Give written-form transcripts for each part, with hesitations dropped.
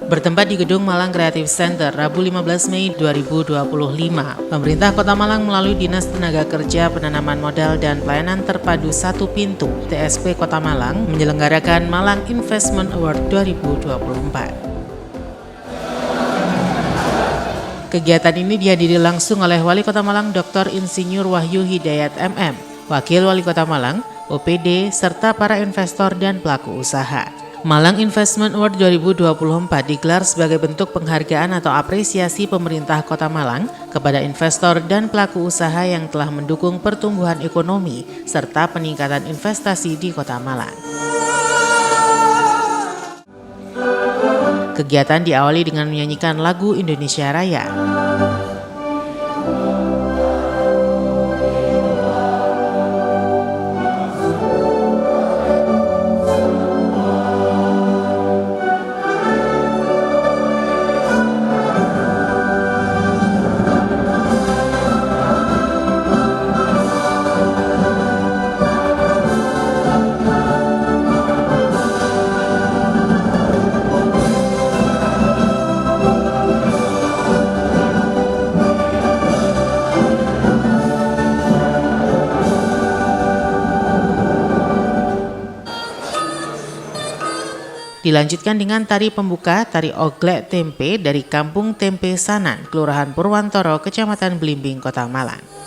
Bertempat di Gedung Malang Creative Center, Rabu 15 Mei 2025, pemerintah Kota Malang melalui Dinas Tenaga Kerja, Penanaman Modal dan Pelayanan Terpadu Satu Pintu (TSP) Kota Malang menyelenggarakan Malang Investment Award 2024. Kegiatan ini dihadiri langsung oleh Wali Kota Malang Dr. Insinyur Wahyu Hidayat MM, Wakil Wali Kota Malang, OPD, serta para investor dan pelaku usaha. Malang Investment Award 2024 digelar sebagai bentuk penghargaan atau apresiasi pemerintah Kota Malang kepada investor dan pelaku usaha yang telah mendukung pertumbuhan ekonomi serta peningkatan investasi di Kota Malang. Kegiatan diawali dengan menyanyikan lagu Indonesia Raya. Dilanjutkan dengan tari pembuka, tari oglek tempe dari Kampung Tempe Sanan, Kelurahan Purwantoro, Kecamatan Belimbing, Kota Malang.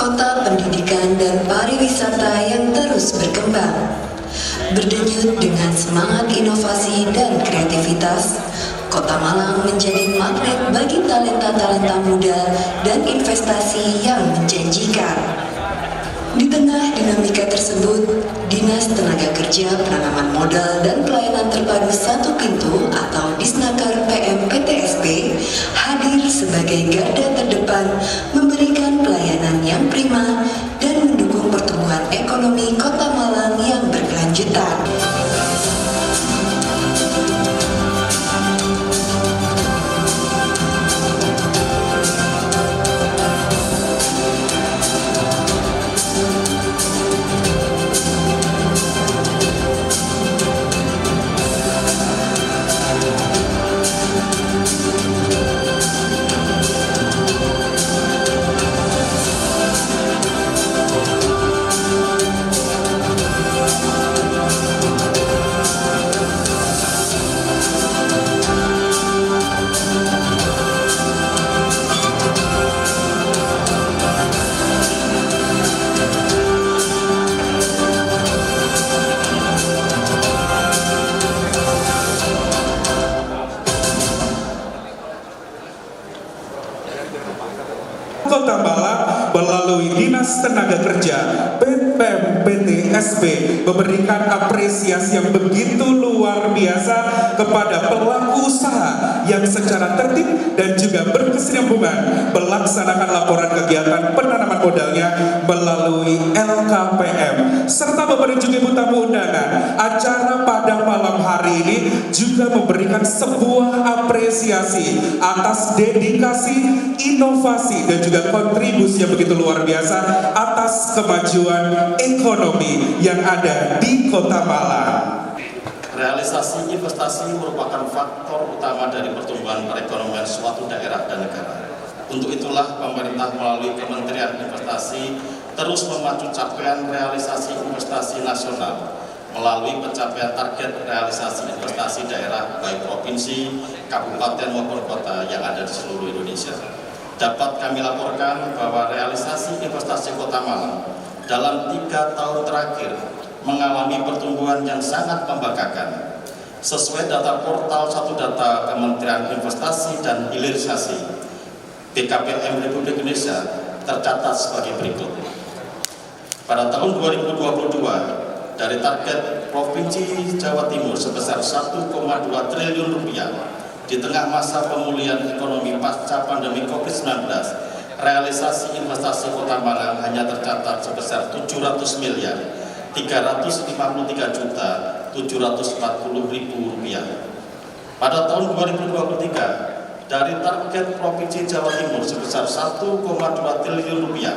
Kota pendidikan dan pariwisata yang terus berkembang. Berdenyut dengan semangat inovasi dan kreativitas, Kota Malang menjadi magnet bagi talenta-talenta muda dan investasi yang menjanjikan. Di tengah dinamika tersebut, Dinas Tenaga Kerja, Penanaman Modal dan Pelayanan Terpadu Satu Pintu atau Disnaker PM PTSP hadir sebagai garda terdepan memberikan pelayanan yang prima dan mendukung pertumbuhan ekonomi Kota Malang yang berkelanjutan. Kota Malang melalui Dinas Tenaga Kerja PM PTSP memberikan apresiasi yang begitu luar biasa kepada pelaku usaha yang secara tertib dan juga berkesinambungan melaksanakan laporan kegiatan penanaman modalnya melalui LKPM serta memberi juga tamu undangan. Acara pada malam hari ini juga memberikan sebuah apresiasi atas dedikasi, inovasi dan juga kontribusi yang begitu luar biasa atas kemajuan ekonomi yang ada di Kota Malang. Realisasi investasi merupakan faktor utama dari pertumbuhan perekonomian suatu daerah dan negara. Untuk itulah pemerintah melalui Kementerian Investasi terus memacu capaian realisasi investasi nasional melalui pencapaian target realisasi investasi daerah baik provinsi, kabupaten maupun kota yang ada di seluruh Indonesia. Dapat kami laporkan bahwa realisasi investasi Kota Malang dalam 3 tahun terakhir mengalami pertumbuhan yang sangat membanggakan. Sesuai data portal Satu Data Kementerian Investasi dan Hilirisasi BKPM Republik Indonesia tercatat sebagai berikut. Pada tahun 2022, dari target Provinsi Jawa Timur sebesar 1,2 triliun rupiah di tengah masa pemulihan ekonomi pasca pandemi COVID-19, realisasi investasi Kota Malang hanya tercatat sebesar 700 miliar 353 juta 740 ribu rupiah. Pada tahun 2023, dari target Provinsi Jawa Timur sebesar 1,2 triliun rupiah,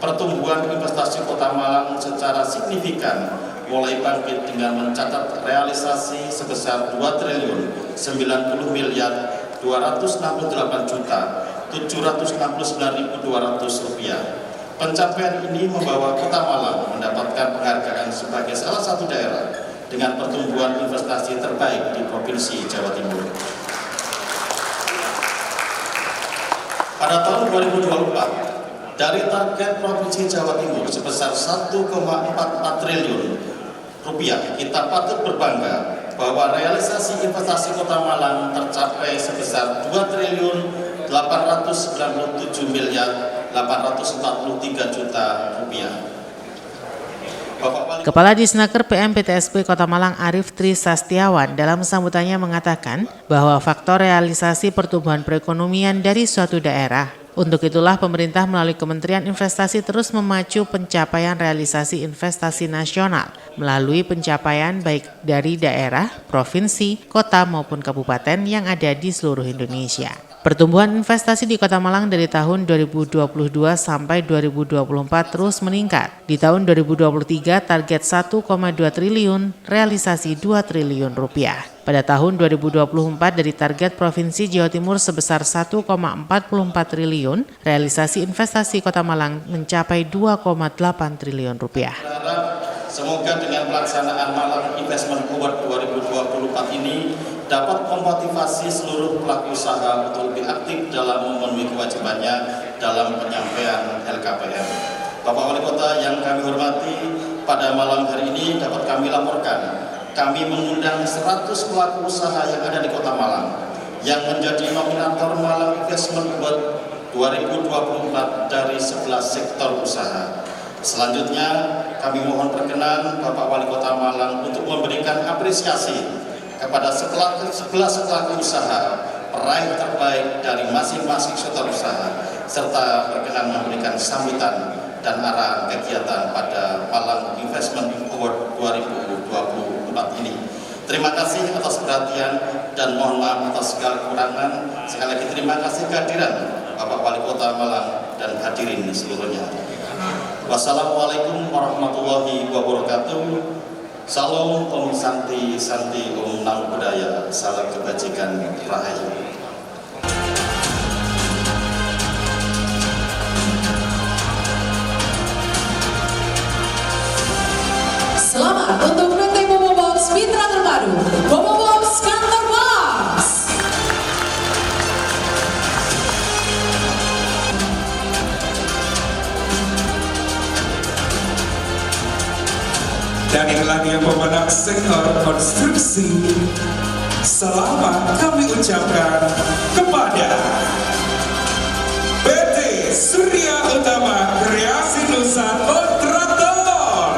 pertumbuhan investasi Kota Malang secara signifikan mulai bangkit dengan mencatat realisasi sebesar 2 triliun 90 miliar 268 juta 769.200 rupiah. Pencapaian ini membawa Kota Malang mendapatkan penghargaan sebagai salah satu daerah dengan pertumbuhan investasi terbaik di Provinsi Jawa Timur. Pada tahun 2024, dari target Provinsi Jawa Timur sebesar 1,44 triliun rupiah, kita patut berbangga bahwa realisasi investasi Kota Malang tercapai sebesar 2 triliun 897 miliar 843 juta rupiah. Kepala Disnaker PM PTSP Kota Malang Arief Tri Sastiawan dalam sambutannya mengatakan bahwa faktor realisasi pertumbuhan perekonomian dari suatu daerah. Untuk itulah pemerintah melalui Kementerian Investasi terus memacu pencapaian realisasi investasi nasional melalui pencapaian baik dari daerah, provinsi, kota maupun kabupaten yang ada di seluruh Indonesia. Pertumbuhan investasi di Kota Malang dari tahun 2022 sampai 2024 terus meningkat. Di tahun 2023 target 1,2 triliun, realisasi 2 triliun rupiah. Pada tahun 2024 dari target Provinsi Jawa Timur sebesar 1,44 triliun, realisasi investasi Kota Malang mencapai 2,8 triliun rupiah. Semoga dengan pelaksanaan Malang Investment Award 2024 ini dapat memotivasi seluruh pelaku usaha untuk lebih aktif dalam memenuhi kewajibannya dalam penyampaian LKPM. Bapak Wali Kota yang kami hormati, pada malam hari ini dapat kami laporkan, kami mengundang 100 pelaku usaha yang ada di Kota Malang yang menjadi nominator Malang Investment Award 2024 dari 11 sektor usaha. Selanjutnya, kami mohon perkenan Bapak Wali Kota Malang untuk memberikan apresiasi kepada 11 pelaku usaha peraih terbaik dari masing-masing sektor usaha, serta berkenan memberikan sambutan dan arahan kegiatan pada Malang Investment Award 2024 ini. Terima kasih atas perhatian dan mohon maaf atas segala kekurangan. Sekali lagi terima kasih kehadiran Bapak Wali Kota Malang dan hadirin seluruhnya. Wassalamualaikum warahmatullahi wabarakatuh. Salam Om Santi Santi Om Namo Buddhaya, salam kebajikan rahayu. Selamat untuk PT Bobo Box Mitra Terpadu, Bobo Box Kantor Box. Dan inilah dia pemenang sektor konstruksi. Selamat kami ucapkan kepada PT Surya Utama Kreasi Nusa Kontraktor.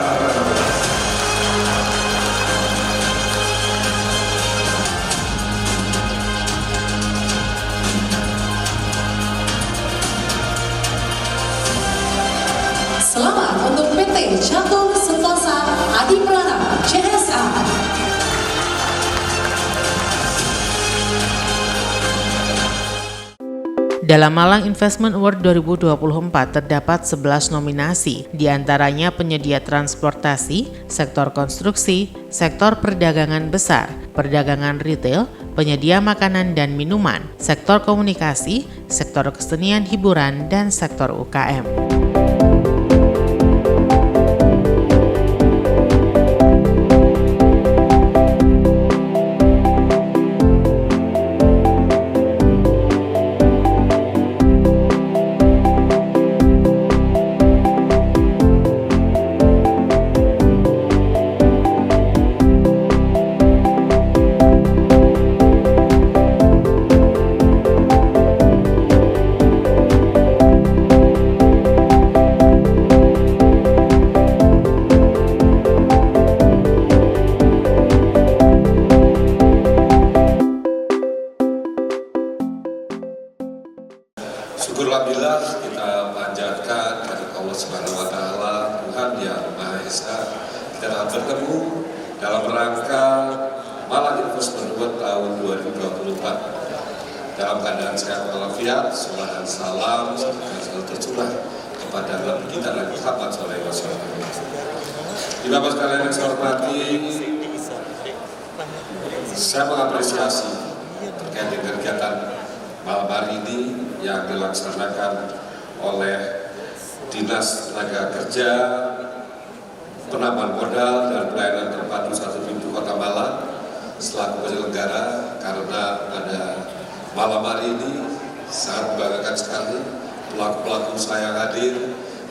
Selamat untuk PT Catur Sentosa Adi Prana CSA. Dalam Malang Investment Award 2024 terdapat 11 nominasi, diantaranya penyedia transportasi, sektor konstruksi, sektor perdagangan besar, perdagangan retail, penyedia makanan dan minuman, sektor komunikasi, sektor kesenian hiburan, dan sektor UKM. Syukurlah bila kita panjatkan kepada Allah Subhanahu wa Ta'ala, Tuhan yang Maha Esa, kita dapat bertemu dalam rangka Malang Investment Award tahun 2024 dalam keadaan sehat walafiat. Salam dan salam selalu tercurah kepada Nabi kita Nabi Muhammad SAW. Di Bapak sekalian yang saya hormati, saya mengapresiasi terkait dengan kegiatan malam hari ini yang dilaksanakan oleh Dinas Tenaga Kerja, Penambahan Modal dan Pelayanan Terpadu 1 Pintu Kota Malang selaku penyelenggara, karena pada malam hari ini sangat membanggakan sekali pelaku-pelaku usaha yang hadir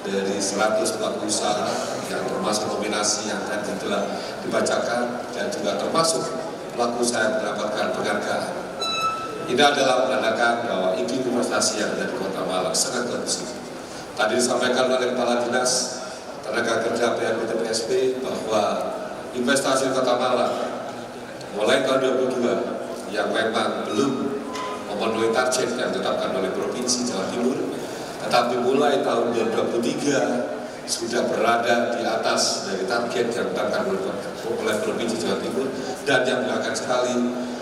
dari 100 pelaku usaha yang termasuk nominasi yang tadi telah dibacakan dan juga termasuk pelaku usaha yang mendapatkan penghargaan. Ini adalah menandakan bahwa iklim investasi yang ada di Kota Malang sangat kondusif. Tadi disampaikan oleh Kepala Dinas Tenaga Kerja PSB bahwa investasi Kota Malang mulai tahun 2022 yang memang belum memenuhi target yang ditetapkan oleh Provinsi Jawa Timur, tetapi mulai tahun 2023 sudah berada di atas dari target yang ditetapkan oleh Provinsi Jawa Timur. Dan yang belakangan sekali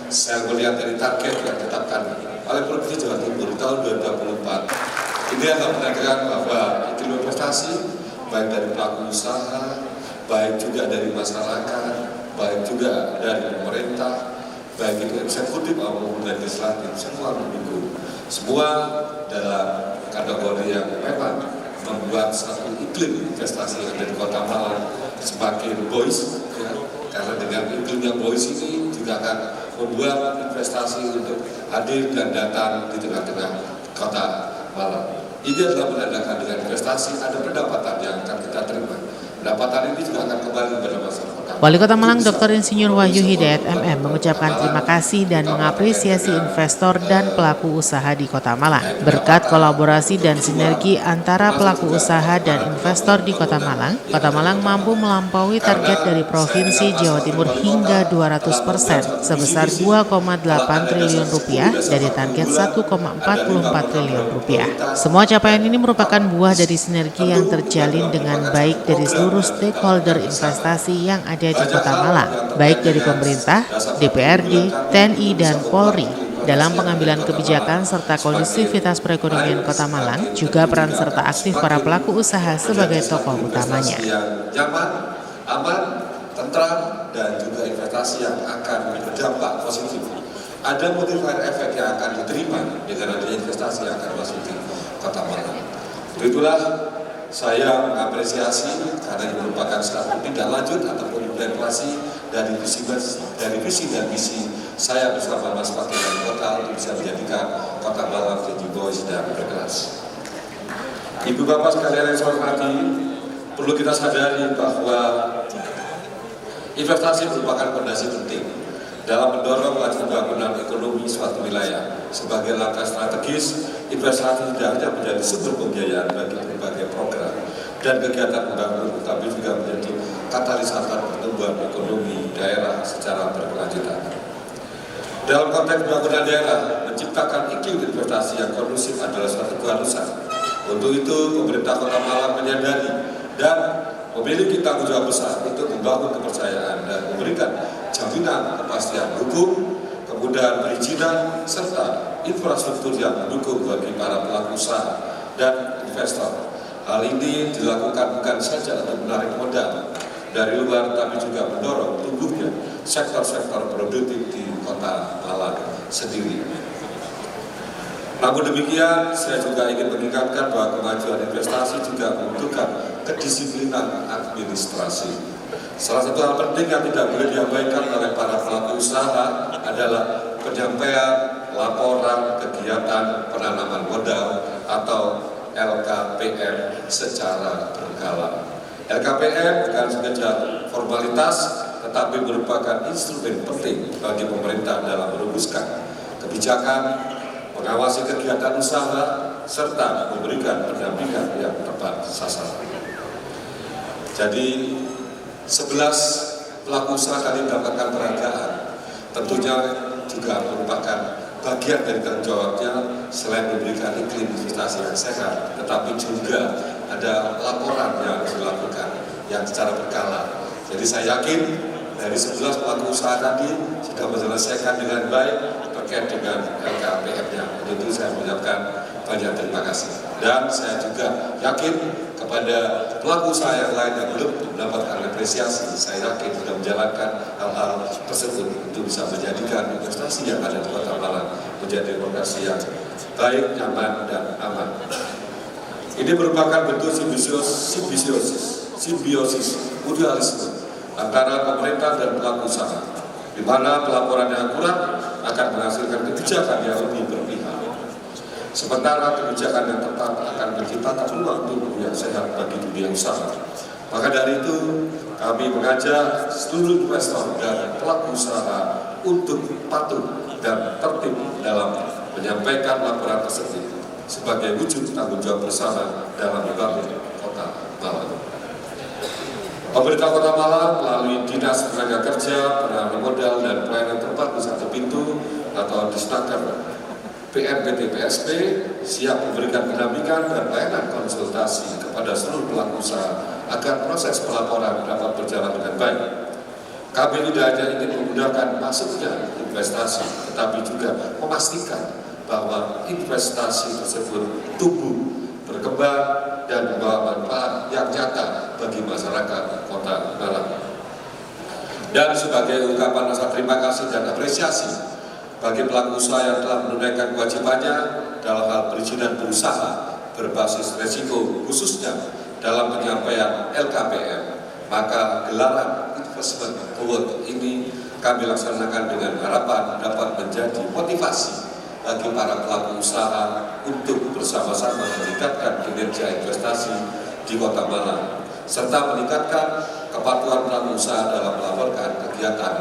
saya melihat dari target yang ditetapkan oleh Provinsi Jawa Timur tahun 2024, ini adalah menandakan bahwa iklim investasi baik dari pelaku usaha, baik juga dari masyarakat, baik juga dari pemerintah, baik itu eksekutif maupun legislatif, semua mendukung. Semua dalam kategori yang memang membuat satu iklim investasi yang ada di Kota Malang semakin boys, ya. Karena dengan iklim yang boys ini juga akan membuat investasi untuk hadir dan datang di tengah-tengah Kota Malang. Ini adalah menandakan dengan investasi ada pendapatan yang akan kita terima. Pendapatan ini juga akan kembali kepada masyarakat. Wali Kota Malang Dr. Insinyur Wahyu Hidayat MM mengucapkan terima kasih dan mengapresiasi investor dan pelaku usaha di Kota Malang. Berkat kolaborasi dan sinergi antara pelaku usaha dan investor di Kota Malang mampu melampaui target dari Provinsi Jawa Timur hingga 200% sebesar 2,8 triliun rupiah dari target 1,44 triliun rupiah. Semua capaian ini merupakan buah dari sinergi yang terjalin dengan baik dari seluruh stakeholder investasi yang ada di Kota Malang, baik dari pemerintah, DPRD, TNI, dan Polri. Dalam pengambilan kebijakan serta kondusivitas perekonomian Kota Malang, juga peran serta aktif para pelaku usaha sebagai tokoh utamanya. Nyaman, aman, tentram, dan juga investasi yang akan berdampak positif. Ada multiplier efek yang akan diterima dengan adanya investasi yang akan masuk di Kota Malang. Itulah saya mengapresiasi karena ini merupakan satu tindak lanjut ataupun implementasi dari visi dan misi saya bersama Mas Wakil dan Kota untuk bisa menjadikan Kota Malang jadi boys dan berkelas. Ibu Bapak sekalian yang saya hormati, perlu kita sadari bahwa investasi merupakan fondasi penting dalam mendorong laju pembangunan ekonomi suatu wilayah. Sebagai langkah strategis, investasi tidak hanya menjadi sumber pembiayaan bagi berbagai program dan kegiatan pembangunan, tapi juga menjadi katalisator pertumbuhan ekonomi daerah secara berkelanjutan. Dalam konteks pembangunan daerah, menciptakan iklim investasi yang kondusif adalah suatu keharusan. Untuk itu, pemerintah Kota Malang menyadari dan memiliki tanggung jawab besar untuk membangun kepercayaan dan memberikan jaminan kepastian hukum, kemudahan perizinan, serta infrastruktur yang mendukung bagi para pelaku usaha dan investor. Hal ini dilakukan bukan saja untuk menarik modal dari luar, tapi juga mendorong tumbuhnya sektor-sektor produktif di Kota Malang sendiri. Namun demikian, saya juga ingin mengingatkan bahwa kemajuan investasi juga membutuhkan kedisiplinan administrasi. Salah satu hal penting yang tidak boleh diabaikan oleh para pelaku usaha adalah penyampaian laporan kegiatan penanaman modal atau LKPM secara berkala. LKPM bukan sekedar formalitas, tetapi merupakan instrumen penting bagi pemerintah dalam merumuskan kebijakan, mengawasi kegiatan usaha, serta memberikan pendampingan yang tepat sasaran. Jadi 11 pelaku usaha kali mendapatkan penghargaan, tentunya juga merupakan bagian dari tanggung jawabnya selain memberikan iklim investasi yang sehat, tetapi juga ada laporan yang harus dilakukan yang secara berkala. Jadi saya yakin dari 11 pelaku usaha tadi sudah menyelesaikan dengan baik terkait dengan LKPM-nya. Untuk itu saya mengucapkan banyak terima kasih. Dan saya juga yakin kepada pelaku usaha yang lain yang belum mendapatkan apresiasi, saya yakin sudah menjalankan hal-hal tersebut untuk bisa menjadikan investasi yang ada di Kota Malang menjadi lokasi yang baik, nyaman, dan aman. Ini merupakan bentuk simbiosis mutualisme antara pemerintah dan pelaku usaha, di mana pelaporan yang akurat akan menghasilkan kebijakan yang lebih berpihak. Sementara kebijakan yang tepat akan menciptakan ruang tunggu yang sehat bagi dunia usaha. Maka dari itu, kami mengajak seluruh investor dan pelaku usaha untuk patuh dan tertib dalam menyampaikan laporan tersebut sebagai wujud tanggung jawab bersama dalam membangun Kota Malang. Pemerintah Kota Malang melalui Dinas Tenaga Kerja, Penanaman Modal dan Pelayanan Tempat Usaha Pintu atau Disnaker BNPT PSP siap memberikan pendampingan dan layanan konsultasi kepada seluruh pelaku usaha agar proses pelaporan dapat berjalan dengan baik. Kami tidak hanya ingin menggunakan masuknya investasi, tetapi juga memastikan bahwa investasi tersebut tumbuh, berkembang, dan membawa manfaat yang nyata bagi masyarakat Kota Malang. Dan sebagai ungkapan rasa terima kasih dan apresiasi bagi pelaku usaha yang telah menunaikan kewajibannya dalam hal perizinan berusaha berbasis resiko, khususnya dalam penyampaian LKPM, maka gelaran Investment Award ini kami laksanakan dengan harapan dapat menjadi motivasi bagi para pelaku usaha untuk bersama-sama meningkatkan kinerja investasi di Kota Malang, serta meningkatkan kepatuhan pelaku usaha dalam melaporkan kegiatan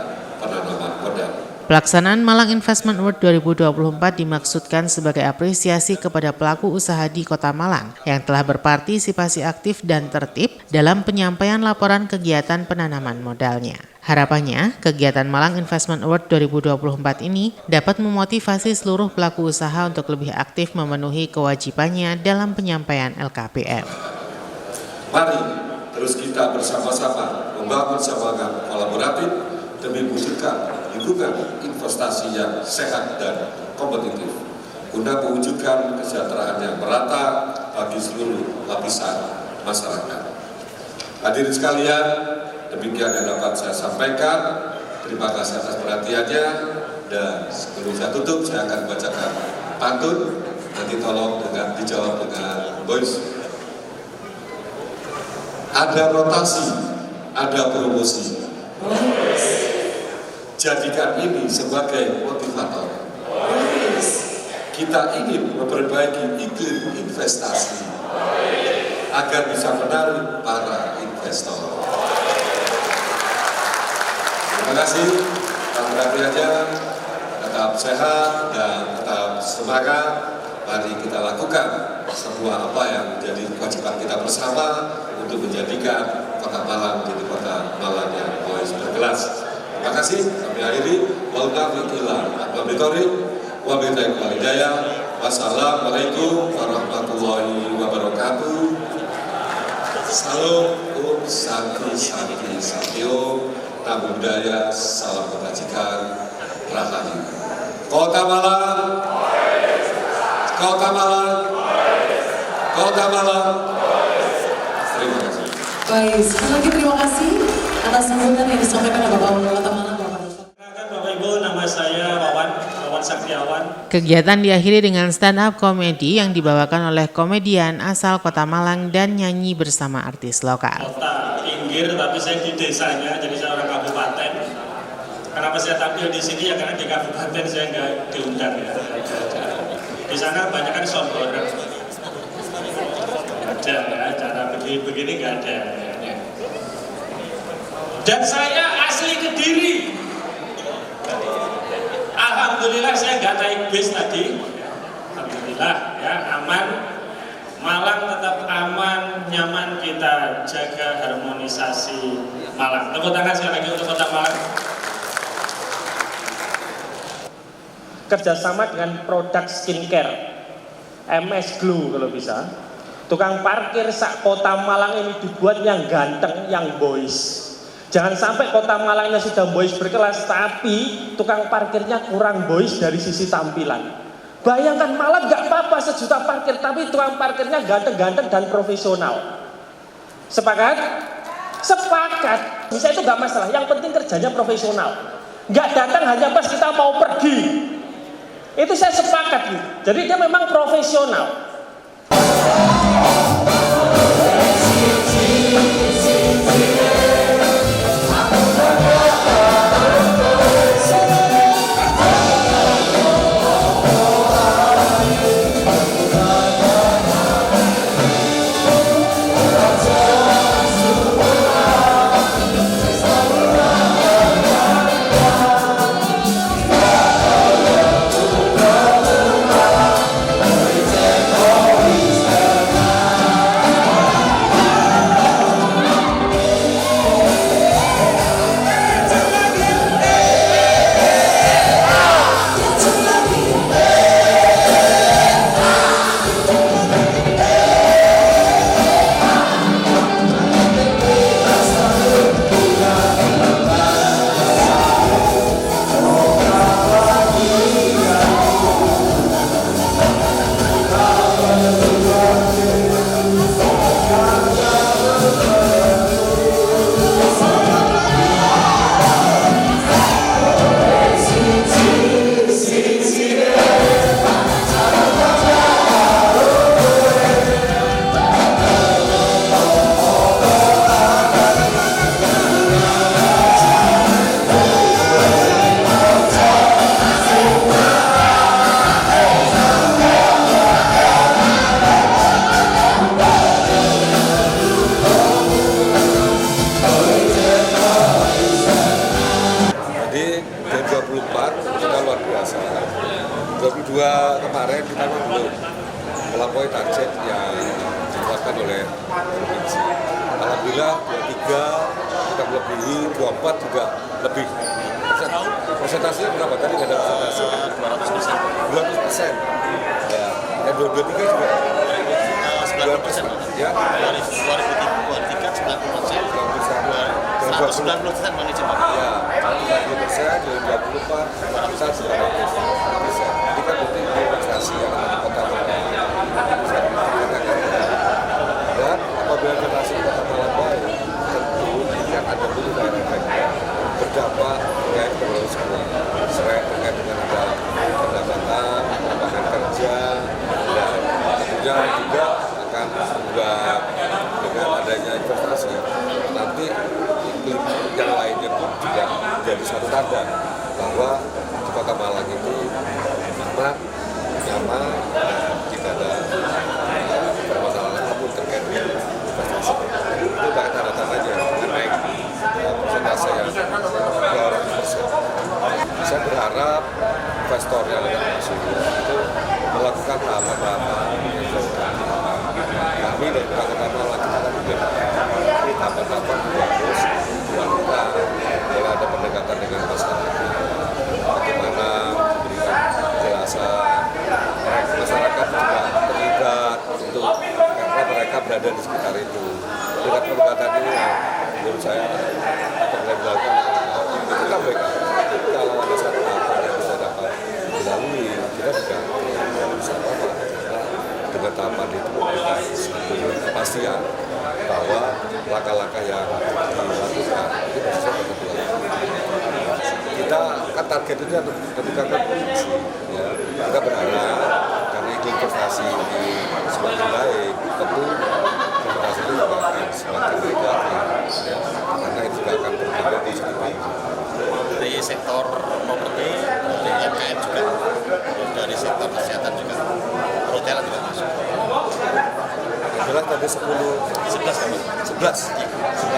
penanaman modal. Pelaksanaan Malang Investment Award 2024 dimaksudkan sebagai apresiasi kepada pelaku usaha di Kota Malang yang telah berpartisipasi aktif dan tertib dalam penyampaian laporan kegiatan penanaman modalnya. Harapannya, kegiatan Malang Investment Award 2024 ini dapat memotivasi seluruh pelaku usaha untuk lebih aktif memenuhi kewajibannya dalam penyampaian LKPM. Mari terus kita bersama-sama membangun semangat kolaboratif demi mewujudkan lingkungan investasi yang sehat dan kompetitif guna mewujudkan kesejahteraan yang merata bagi seluruh lapisan masyarakat. Hadirin sekalian, demikian yang dapat saya sampaikan. Terima kasih atas perhatiannya, dan sebelum saya tutup saya akan bacakan pantun. Nanti tolong dijawab dengan voice. Ada rotasi, ada promosi. Jadikan ini sebagai motivator. Kita ingin memperbaiki iklim investasi agar bisa menarik para investor. Terima kasih. Aja, tetap sehat dan tetap semangat. Mari kita lakukan semua apa yang menjadi kewajiban kita bersama untuk menjadikan Kota Malang menjadi Kota Malang yang berkelas. Terima kasih. Kami akhiri. Wassalamualaikum warahmatullahi wabarakatuh. Salam, Santi, Satyo, Namo Buddhaya, salam kebajikan, rahayu. Kota Malang, Kota Malang, Kota Malang. Terima kasih. Baik, sekali lagi terima kasih atas sambutan yang disampaikan oleh Bapak Wali Kota Malang. Bapak Ibu, nama saya Wawan Saktiawan. Kegiatan diakhiri dengan stand up komedi yang dibawakan oleh komedian asal Kota Malang dan nyanyi bersama artis lokal. Kota pinggir, tapi saya di desanya, jadi saya orang kabupaten. Kenapa saya tampil di sini ya karena di kabupaten saya nggak diundang ya. Di sana banyak kan soundboard. Ada ya, cara begini nggak ada. Dan saya asli Kediri. Alhamdulillah saya nggak naik bis tadi. Alhamdulillah ya, aman. Malang tetap aman, nyaman, kita jaga harmonisasi Malang. Tepuk tangan sekali lagi untuk Kota Malang. kerjasama dengan produk skincare, MS Glow kalau bisa. Tukang parkir sak kota Malang ini dibuat yang ganteng, yang boys. Jangan sampai kota Malangnya sudah boys berkelas, tapi tukang parkirnya kurang boys dari sisi tampilan. Bayangkan Malang nggak apa-apa 1 juta parkir, tapi tukang parkirnya ganteng-ganteng dan profesional. Sepakat? Sepakat. Bisa itu nggak masalah. Yang penting kerjanya profesional. Nggak datang hanya pas kita mau pergi. Itu saya sepakat gitu. Jadi dia memang profesional. Kemarin kita belum melampaui target yang ditetapkan oleh provinsi. Alhamdulillah 23 kita melebihi, 24 juga lebih. Persentasenya berapa tadi? Ada persentase 200%. Ya, yang 23 juga 90%. Ya, 2003 90%. 90% manajemen. Ya, 90%, 2024 kita 200%. Ini kan berarti investasi yang ada di Kota Malang bisa dikatakan. Dan apabila investasi di Kota Malang baik, tentu ini yang ada dulu daerah efeknya berdampak terkait dengan semua, terkait dengan ada pendapatan, lapangan kerja, dan tentunya juga akan berubah dengan adanya investasi. Nanti yang lainnya pun juga jadi satu tanda bahwa di Kota Malang itu aman, nyaman, dan tidak ada permasalahan apapun terkait dengan investasi. Itu pakai tanda-tandanya dengan naik persentase yang 200%. Saya berharap investor yang akan masuk itu melakukan tahapan-tahapan yang jauh. Kami dari Kota Malang kita kan juga tahapan-tahapan bagus, dilakukan, kalau ada pendekatan dengan masyarakat, bagaimana memberikan penjelasan, masyarakat juga terlibat untuk karena mereka berada di sekitar itu. Dengan pendekatan ini menurut saya akan dilakukan itu kan baik. Kalau ada satu tahapan yang bisa dapat dilalui, kita juga bisa apa dengan tahapan itu memberikan kepastian bahwa langkah-langkah yang dilakukan itu bisa kebetulan. Kita kan target itu ketika provinsi, ya kita berharap karena itu investasi ini semakin baik, tentu investasi itu juga akan semakin baik, ya karena itu juga akan berdampak positif. Dari sektor properti, dari UMKM juga, dari sektor kesehatan juga, perhotelan juga masuk. Jelas tadi 11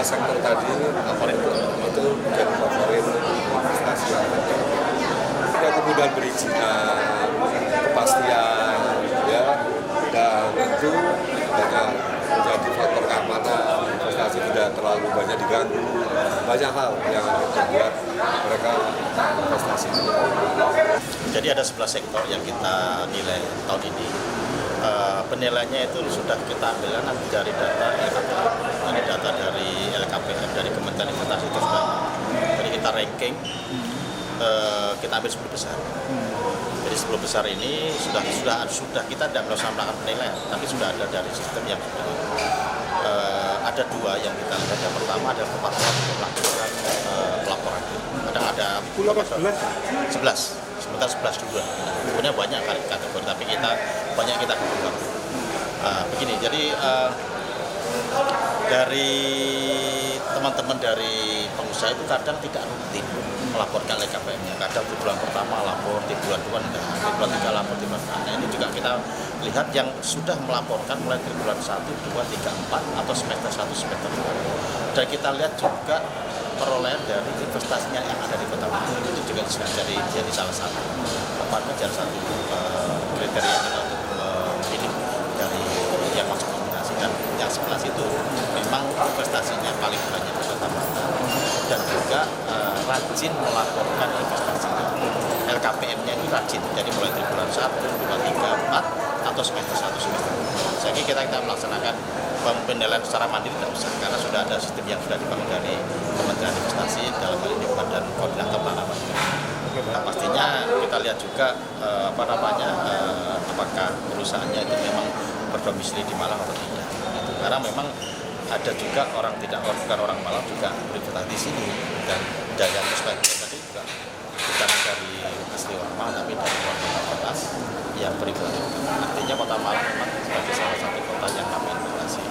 sektor tadi favorit itu menjadi favorit investasi yang ada. Ya kemudian perizinan, kepastian, ya dan tentu dengan menjadi faktor keamanan, investasi tidak terlalu banyak diganggu, banyak hal yang membuat mereka investasi. Jadi ada 11 sektor yang kita nilai tahun ini. Penilaiannya itu sudah kita ambil nanti dari data dari LKPM, dari Kementerian Investasi itu sudah. Jadi kita ranking, kita ambil 10 besar. Jadi 10 besar ini sudah kita tidak melakukan penilaian, tapi sudah ada dari sistem yang sudah ada 2 yang kita lihat. Yang pertama adalah kepatuhan untuk melakukan pelaporan. Ada 11, sebentar 11 dulu. Sebenarnya banyak kategori, tapi banyak kita kebuka. Begini, jadi dari teman-teman dari pengusaha itu kadang tidak rutin melaporkan LKPM-nya. Kadang di bulan pertama lapor, di bulan 2 enggak, di bulan 3 lapor, di bulan 4. Nah, ini juga kita lihat yang sudah melaporkan mulai dari bulan 1, 2, 3, 4 atau semester 1, semester 2. Dan kita lihat juga perolehan dari investasinya yang ada di Kota Malang itu juga jadi salah satu kriteria kita untuk memilih dari yang masuk nominasi. Dan yang 11 itu memang investasinya paling banyak di Kota Malang dan juga rajin melaporkan investasinya. LKPM-nya itu rajin, jadi mulai dari bulan 1, 2, 3, 4 atau semester 1, semester 2. Jadi kita melaksanakan penilaian secara mandiri tidak usah, karena sudah ada sistem yang sudah dibangun dari Kementerian Investasi dalam hal ini Badan Koordinator Tanaman. Nah, pastinya kita lihat juga apakah perusahaannya itu memang berdomisili di Malang atau tidak. Gitu. Karena memang ada juga bukan orang Malang juga berinvestasi di sini, dan yang sebagian tadi juga bukan dari asli orang Malang tapi dari kota yang berinvestasi. Artinya Kota Malang memang sebagai salah satu kota yang kami investasi.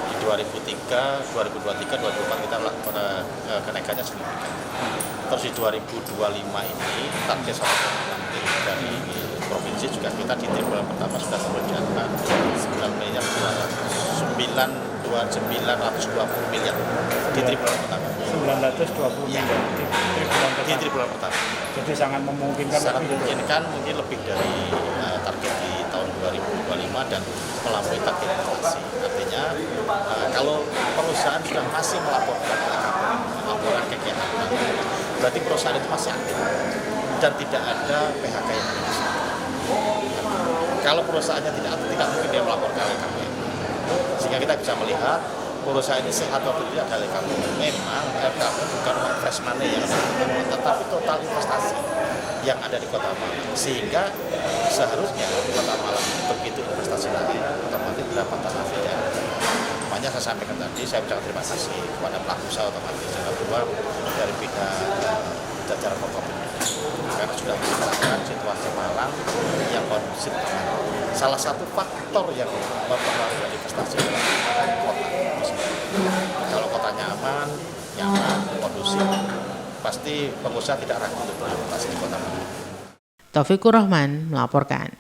Di 2023, 2024 kita pada kenaikannya signifikan. Terus di 2025 ini target 1,6 dari provinsi juga kita di triwulan pertama sudah sampai di angka 920 miliar di triwulan pertama. 920 ya. Di triwulan pertama. Jadi sangat memungkinkan. Sangat memungkinkan, mungkin lebih dari target di tahun 2025 dan melampaui target inflasi. Artinya kalau perusahaan sudah masih melaporkan laporan kegiatan, berarti perusahaan itu masih aktif dan tidak ada PHK yang bisa. Kalau perusahaannya tidak aktif, tidak mungkin dia melaporkan LKPM. Sehingga kita bisa melihat perusahaan ini sehat atau tidak dari LKPM. Memang LKPM bukan uang fresh money yang ada di Kota Malang, tetapi total investasi yang ada di Kota Malang. Sehingga seharusnya di Kota Malang begitu investasi lagi, otomatis pendapatan aslinya. Makanya saya sampaikan tadi, saya ucapkan terima kasih kepada pelaku usaha otomatis yang kedua dari bidang jajaran Forkopimda, karena sudah mengatakan situasi Malang yang kondusif. Salah satu faktor yang mempengaruhi investasi adalah kota. Kalau kotanya aman, nyaman, kondusif, pasti pengusaha tidak ragu untuk berinvestasi di Kota Malang. Taufikur Rahman melaporkan.